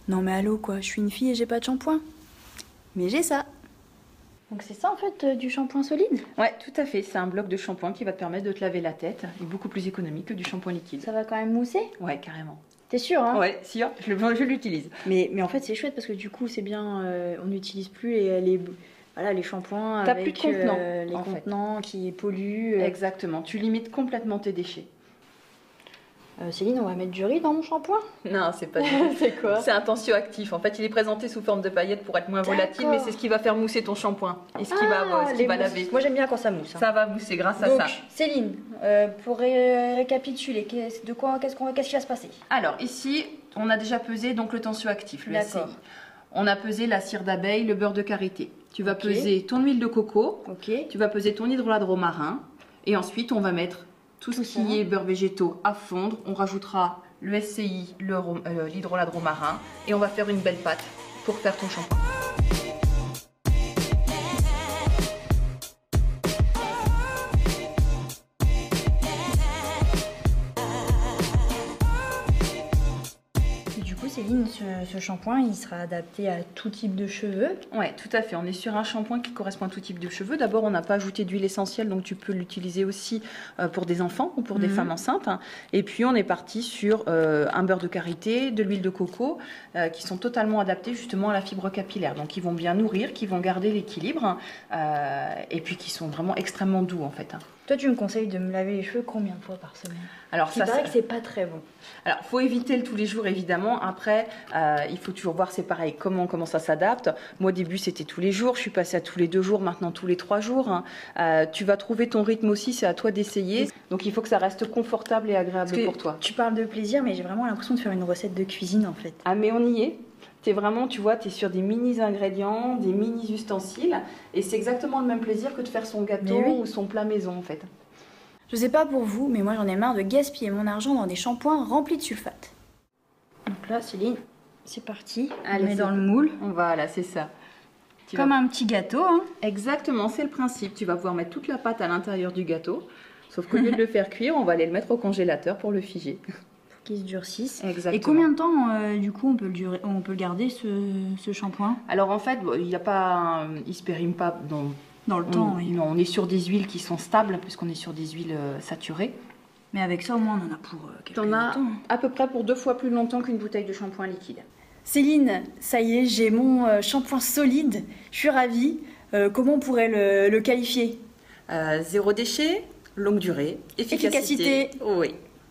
Non mais allô quoi, je suis une fille et j'ai pas de shampoing. Mais j'ai ça. Donc c'est ça en fait du shampoing solide? Ouais, tout à fait. C'est un bloc de shampoing qui va te permettre de te laver la tête. Il est beaucoup plus économique que du shampoing liquide. Ça va quand même mousser? Ouais, carrément. T'es sûr hein? Ouais, sûr, je l'utilise. Mais en fait c'est chouette parce que du coup c'est bien, on n'utilise plus les shampoings T'as avec plus de contenants, les contenants qui polluent. Exactement, tu limites complètement tes déchets. Céline, on va mettre du riz dans mon shampoing? Non, c'est pas du C'est quoi? C'est un tensioactif. En fait, il est présenté sous forme de paillettes pour être moins volatile, mais c'est ce qui va faire mousser ton shampoing et ce qui va laver. Moi j'aime bien quand ça mousse. Hein. Ça va mousser grâce à Donc, ça. Céline, pour récapituler, qu'est-ce qui va se passer? Alors ici, on a déjà pesé donc le tensioactif, le SCI. On a pesé la cire d'abeille, le beurre de karité. Tu vas peser ton huile de coco. Tu vas peser ton hydrolat de romarin. Et ensuite, on va mettre tout ce qui est beurre végétaux à fondre. On rajoutera le SCI, l'hydrolat de romarin. Et on va faire une belle pâte pour faire ton shampoing. Céline, ce shampoing, il sera adapté à tout type de cheveux? Ouais, tout à fait. On est sur un shampoing qui correspond à tout type de cheveux. D'abord, on n'a pas ajouté d'huile essentielle, donc tu peux l'utiliser aussi pour des enfants ou pour des femmes enceintes. Et puis, on est parti sur un beurre de karité, de l'huile de coco, qui sont totalement adaptés justement à la fibre capillaire. Donc, ils vont bien nourrir, qui vont garder l'équilibre, et puis qui sont vraiment extrêmement doux en fait. Toi, tu me conseilles de me laver les cheveux combien de fois par semaine? Alors, ça, paraît que c'est pas très bon. Alors, faut éviter le tous les jours, évidemment. Après, il faut toujours voir, c'est pareil, comment ça s'adapte. Moi, au début, c'était tous les jours. Je suis passée à tous les 2 jours, maintenant tous les 3 jours. Tu vas trouver ton rythme aussi, c'est à toi d'essayer. Donc, il faut que ça reste confortable et agréable pour toi. Tu parles de plaisir, mais j'ai vraiment l'impression de faire une recette de cuisine, en fait. Ah, mais on y est. T'es vraiment, tu vois, t'es sur des mini ingrédients, des mini ustensiles. Et c'est exactement le même plaisir que de faire son gâteau ou son plat maison, en fait. Je sais pas pour vous, mais moi j'en ai marre de gaspiller mon argent dans des shampoings remplis de sulfate. Donc là, Céline, c'est parti. Allez, on met dans le moule. Voilà, c'est ça. Comme un petit gâteau. Hein. Exactement, c'est le principe. Tu vas pouvoir mettre toute la pâte à l'intérieur du gâteau. Sauf qu'au lieu de le faire cuire, on va aller le mettre au congélateur pour le figer. Pour qu'il se durcisse. Exactement. Et combien de temps, du coup, on peut le garder, ce shampoing? Alors en fait, il se périme pas dans le temps. Oui. Non, on est sur des huiles qui sont stables, puisqu'on est sur des huiles saturées. Mais avec ça, au moins, on en a pour quelques temps. T'en as à peu près pour 2 fois plus longtemps qu'une bouteille de shampoing liquide. Céline, ça y est, j'ai mon shampoing solide. Je suis ravie. Comment on pourrait le qualifier? 0 déchet, longue durée, efficacité. Oui.